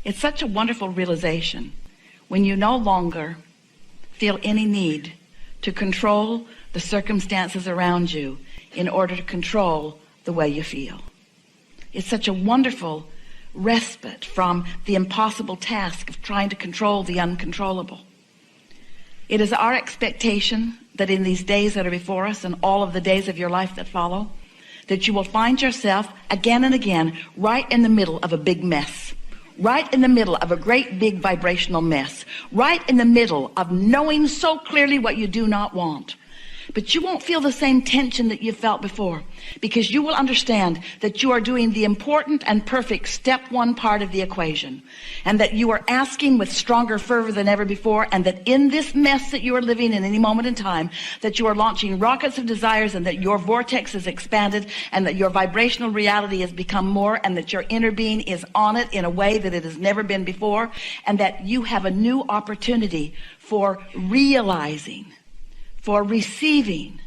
It's such a wonderful realization when you no longer feel any need to control the circumstances around you in order to control the way you feel. It's such a wonderful respite from the impossible task of trying to control the uncontrollable. It is our expectation that in these days that are before us and all of the days of your life that follow, that you will find yourself again and again right in the middle of a big mess, right in the middle of a great big vibrational mess, right in the middle of knowing so clearly what you do not want. But you won't feel the same tension that you felt before, because you will understand that you are doing the important and perfect step one part of the equation, and that you are asking with stronger fervor than ever before, and that in this mess that you are living in any moment in time, that you are launching rockets of desires, and that your vortex is expanded, and that your vibrational reality has become more, and that your inner being is on it in a way that it has never been before, and that you have a new opportunity for realizing, for receiving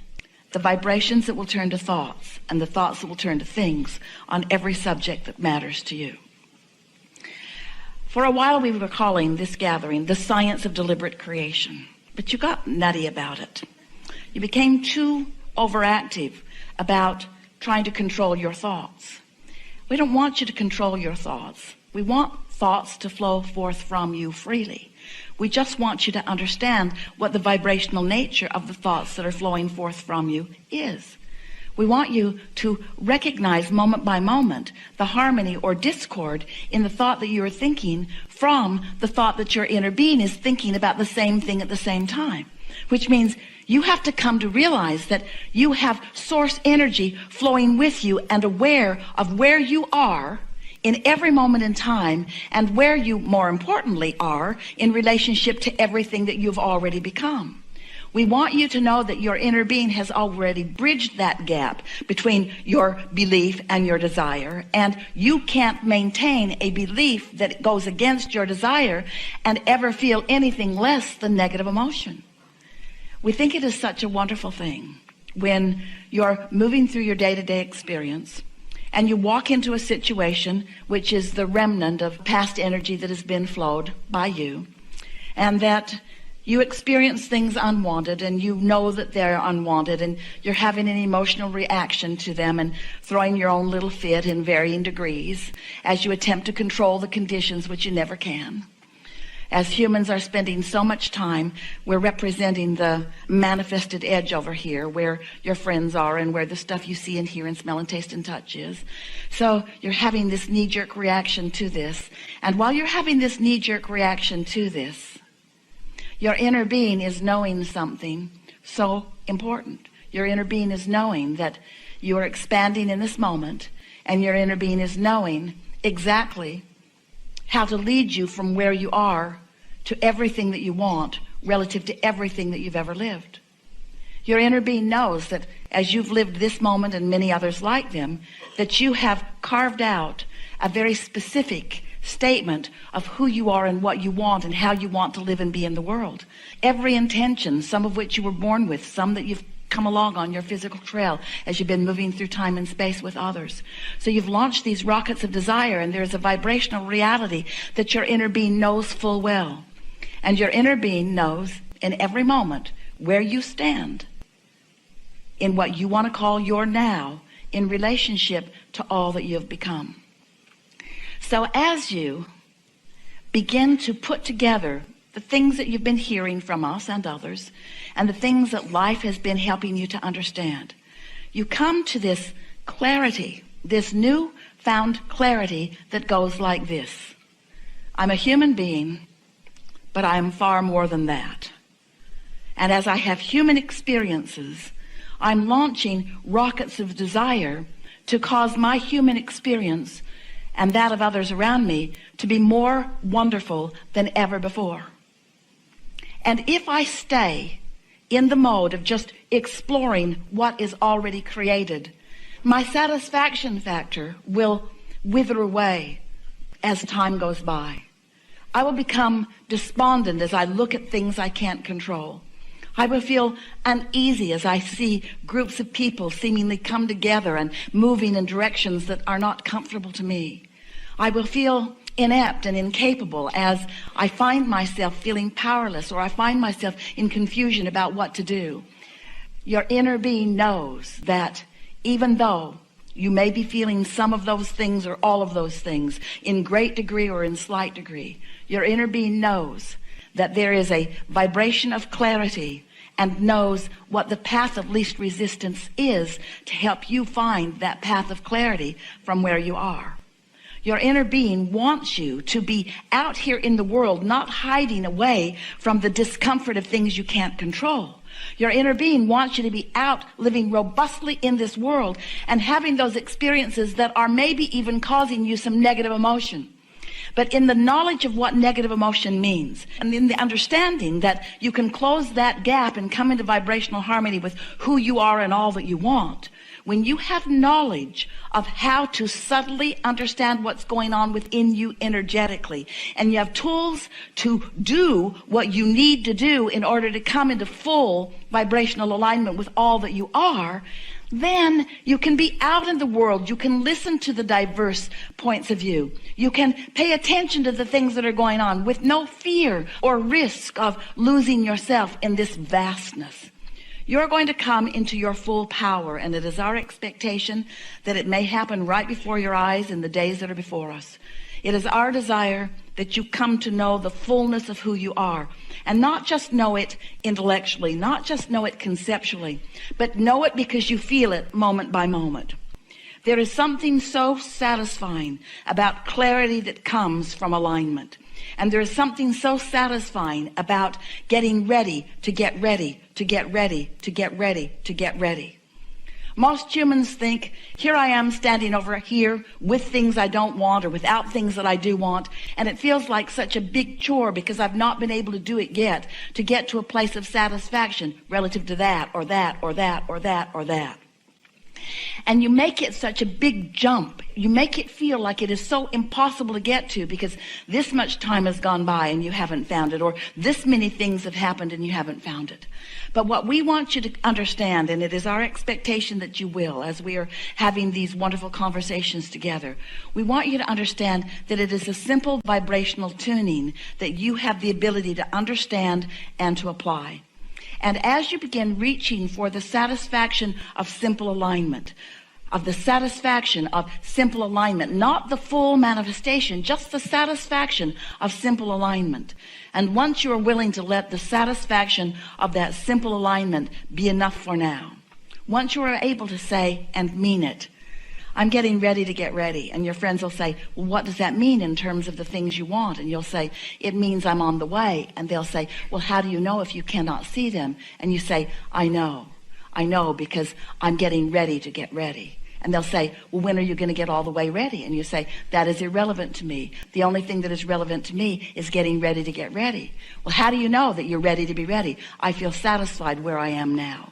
the vibrations that will turn to thoughts, and the thoughts that will turn to things on every subject that matters to you. For a while we were calling this gathering the science of deliberate creation, but you got nutty about it. You became too overactive about trying to control your thoughts. We don't want you to control your thoughts. We want thoughts to flow forth from you freely. We just want you to understand what the vibrational nature of the thoughts that are flowing forth from you is. We want you to recognize moment by moment the harmony or discord in the thought that you are thinking from the thought that your inner being is thinking about the same thing at the same time, which means you have to come to realize that you have source energy flowing with you and aware of where you are in every moment in time, and where you, more importantly, are in relationship to everything that you've already become. We want you to know that your inner being has already bridged that gap between your belief and your desire, and you can't maintain a belief that goes against your desire and ever feel anything less than negative emotion. We think it is such a wonderful thing when you're moving through your day-to-day experience and you walk into a situation which is the remnant of past energy that has been flowed by you, and that you experience things unwanted, and you know that they're unwanted, and you're having an emotional reaction to them and throwing your own little fit in varying degrees as you attempt to control the conditions, which you never can. As humans are spending so much time, we're representing the manifested edge over here where your friends are and where the stuff you see and hear and smell and taste and touch is. So you're having this knee-jerk reaction to this. And while you're having this knee-jerk reaction to this, your inner being is knowing something so important. Your inner being is knowing that you are expanding in this moment, and your inner being is knowing exactly how to lead you from where you are to everything that you want relative to everything that you've ever lived. Your inner being knows that as you've lived this moment and many others like them, that you have carved out a very specific statement of who you are and what you want and how you want to live and be in the world. Every intention, some of which you were born with, some that you've come along on your physical trail as you've been moving through time and space with others. So you've launched these rockets of desire, and there's a vibrational reality that your inner being knows full well. And your inner being knows in every moment where you stand in what you want to call your now in relationship to all that you have become. So as you begin to put together the things that you've been hearing from us and others, and the things that life has been helping you to understand, you come to this clarity, this new found clarity that goes like this. I'm a human being, but I am far more than that. And as I have human experiences, I'm launching rockets of desire to cause my human experience and that of others around me to be more wonderful than ever before. And if I stay in the mode of just exploring what is already created, my satisfaction factor will wither away as time goes by. I will become despondent as I look at things I can't control. I will feel uneasy as I see groups of people seemingly come together and moving in directions that are not comfortable to me. I will feel inept and incapable, as I find myself feeling powerless, or I find myself in confusion about what to do, your inner being knows that even though you may be feeling some of those things or all of those things in great degree or in slight degree, your inner being knows that there is a vibration of clarity and knows what the path of least resistance is to help you find that path of clarity from where you are. Your inner being wants you to be out here in the world, not hiding away from the discomfort of things you can't control. Your inner being wants you to be out living robustly in this world and having those experiences that are maybe even causing you some negative emotion. But in the knowledge of what negative emotion means, and in the understanding that you can close that gap and come into vibrational harmony with who you are and all that you want, when you have knowledge of how to subtly understand what's going on within you energetically, and you have tools to do what you need to do in order to come into full vibrational alignment with all that you are, then you can be out in the world. You can listen to the diverse points of view. You can pay attention to the things that are going on with no fear or risk of losing yourself in this vastness. You're going to come into your full power, and it is our expectation that it may happen right before your eyes in the days that are before us. It is our desire that you come to know the fullness of who you are, and not just know it intellectually, not just know it conceptually, but know it because you feel it moment by moment. There is something so satisfying about clarity that comes from alignment. And there is something so satisfying about getting ready to get ready, to get ready, to get ready, to get ready. Most humans think, here I am standing over here with things I don't want or without things that I do want, and it feels like such a big chore because I've not been able to do it yet to get to a place of satisfaction relative to that or that or that or that or that. And you make it such a big jump. You make it feel like it is so impossible to get to because this much time has gone by and you haven't found it, or this many things have happened and you haven't found it. But what we want you to understand, and it is our expectation that you will as we are having these wonderful conversations together, we want you to understand that it is a simple vibrational tuning that you have the ability to understand and to apply. And as you begin reaching for the satisfaction of simple alignment, of the satisfaction of simple alignment, not the full manifestation, just the satisfaction of simple alignment. And once you are willing to let the satisfaction of that simple alignment be enough for now, once you are able to say and mean it, I'm getting ready to get ready. And your friends will say, well, what does that mean in terms of the things you want? And you'll say, it means I'm on the way. And they'll say, well, how do you know if you cannot see them? And you say, I know because I'm getting ready to get ready. And they'll say, well, when are you going to get all the way ready? And you say, that is irrelevant to me. The only thing that is relevant to me is getting ready to get ready. Well, how do you know that you're ready to be ready? I feel satisfied where I am now.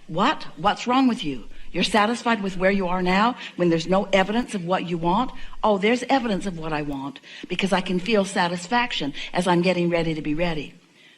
What? What's wrong with you? You're satisfied with where you are now when there's no evidence of what you want? Oh, there's evidence of what I want because I can feel satisfaction as I'm getting ready to be ready.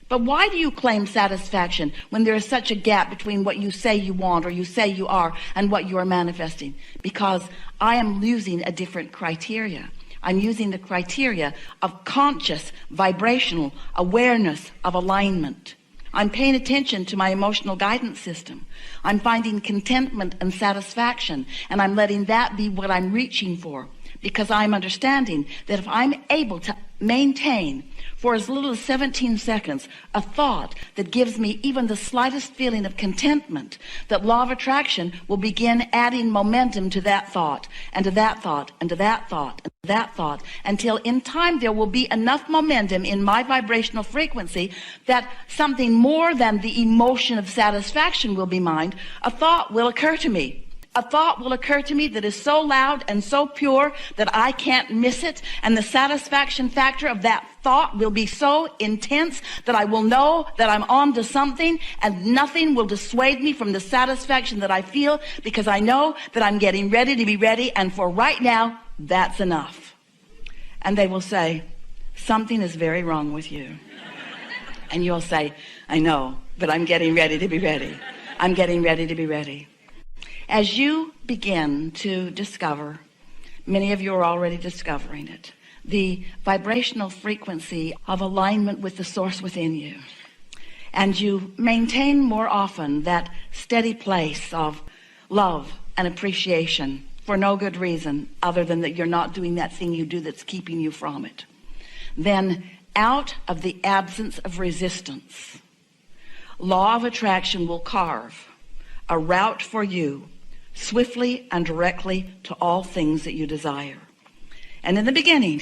But why do you claim satisfaction when there is such a gap between what you say you want or you say you are and what you are manifesting? Because I am using a different criteria. I'm using the criteria of conscious, vibrational awareness of alignment. I'm paying attention to my emotional guidance system. I'm finding contentment and satisfaction, and I'm letting that be what I'm reaching for, because I'm understanding that if I'm able to maintain for as little as 17 seconds a thought that gives me even the slightest feeling of contentment, that law of attraction will begin adding momentum to that thought and to that thought and to that thought and to that thought, until in time there will be enough momentum in my vibrational frequency that something more than the emotion of satisfaction will be mine. A thought will occur to me. A thought will occur to me that is so loud and so pure that I can't miss it. And the satisfaction factor of that thought will be so intense that I will know that I'm on to something, and nothing will dissuade me from the satisfaction that I feel, because I know that I'm getting ready to be ready. And for right now, that's enough. And they will say, something is very wrong with you. And you'll say, I know, but I'm getting ready to be ready. I'm getting ready to be ready. As you begin to discover, many of you are already discovering it, the vibrational frequency of alignment with the source within you, and you maintain more often that steady place of love and appreciation for no good reason other than that you're not doing that thing you do that's keeping you from it, then out of the absence of resistance, law of attraction will carve a route for you swiftly and directly to all things that you desire. And in the beginning,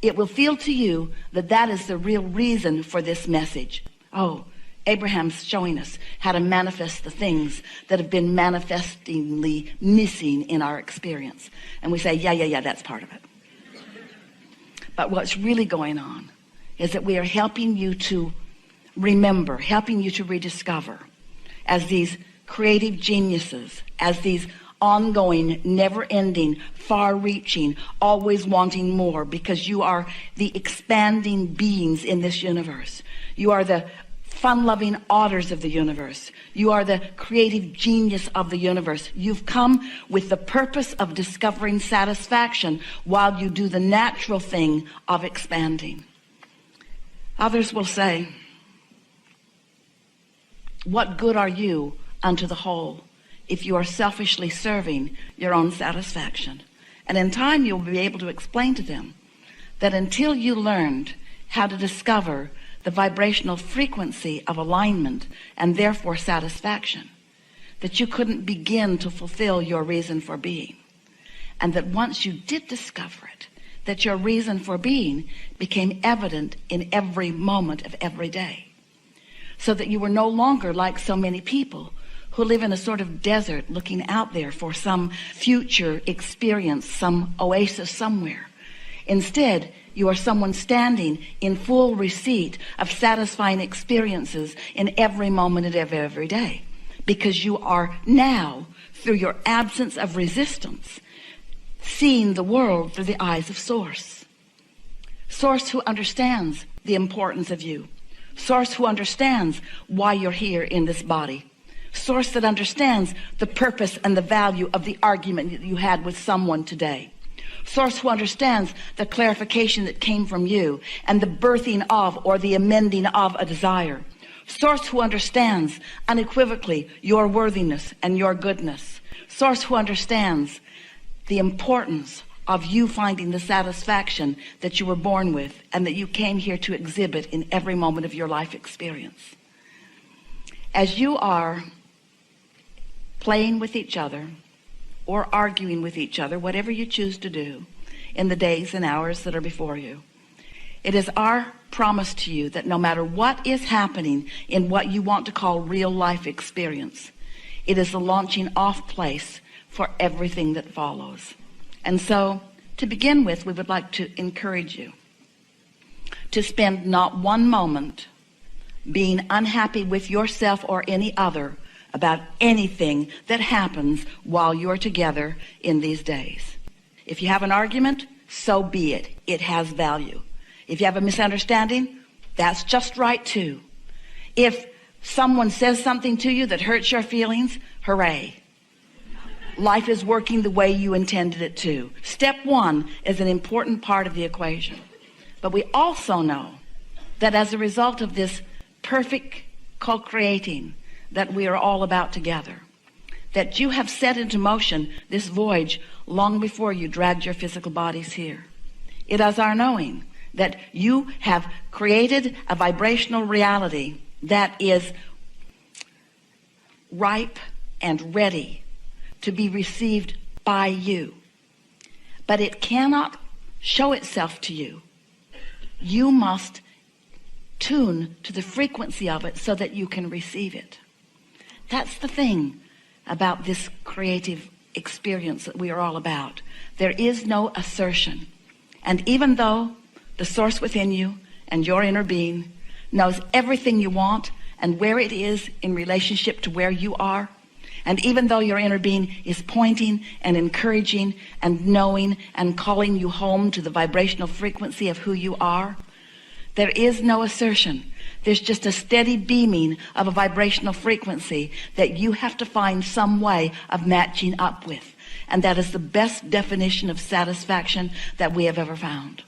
it will feel to you that that is the real reason for this message. Oh, Abraham's showing us how to manifest the things that have been manifestingly missing in our experience. And we say, yeah, that's part of it. But what's really going on is that we are helping you to remember, helping you to rediscover as these creative geniuses, as these ongoing, never-ending, far-reaching, always wanting more, because you are the expanding beings in this universe. You are the fun-loving otters of the universe. You are the creative genius of the universe. You've come with the purpose of discovering satisfaction while you do the natural thing of expanding. Others will say, what good are you unto the whole if you are selfishly serving your own satisfaction? And in time you'll be able to explain to them that until you learned how to discover the vibrational frequency of alignment and therefore satisfaction, that you couldn't begin to fulfill your reason for being. And that once you did discover it, that your reason for being became evident in every moment of every day. So that you were no longer like so many people who live in a sort of desert looking out there for some future experience, some oasis somewhere. Instead, you are someone standing in full receipt of satisfying experiences in every moment of every day. Because you are now, through your absence of resistance, seeing the world through the eyes of Source. Source who understands the importance of you. Source who understands why you're here in this body. Source that understands the purpose and the value of the argument that you had with someone today. Source who understands the clarification that came from you and the birthing of or the amending of a desire. Source who understands unequivocally your worthiness and your goodness. Source who understands the importance of you finding the satisfaction that you were born with and that you came here to exhibit in every moment of your life experience. As you are playing with each other or arguing with each other, whatever you choose to do in the days and hours that are before you, it is our promise to you that no matter what is happening in what you want to call real life experience, it is the launching off place for everything that follows. And so, to begin with, we would like to encourage you to spend not one moment being unhappy with yourself or any other about anything that happens while you're together in these days. If you have an argument, so be it. It has value. If you have a misunderstanding, that's just right too. If someone says something to you that hurts your feelings, hooray. Life is working the way you intended it to. Step one is an important part of the equation. But we also know that as a result of this perfect co-creating that we are all about together, that you have set into motion this voyage long before you dragged your physical bodies here. It is our knowing that you have created a vibrational reality that is ripe and ready to be received by you. But it cannot show itself to you. You must tune to the frequency of it so that you can receive it. That's the thing about this creative experience that we are all about. There is no assertion. And even though the source within you and your inner being knows everything you want and where it is in relationship to where you are, and even though your inner being is pointing and encouraging and knowing and calling you home to the vibrational frequency of who you are, there is no assertion. There's just a steady beaming of a vibrational frequency that you have to find some way of matching up with. And that is the best definition of satisfaction that we have ever found.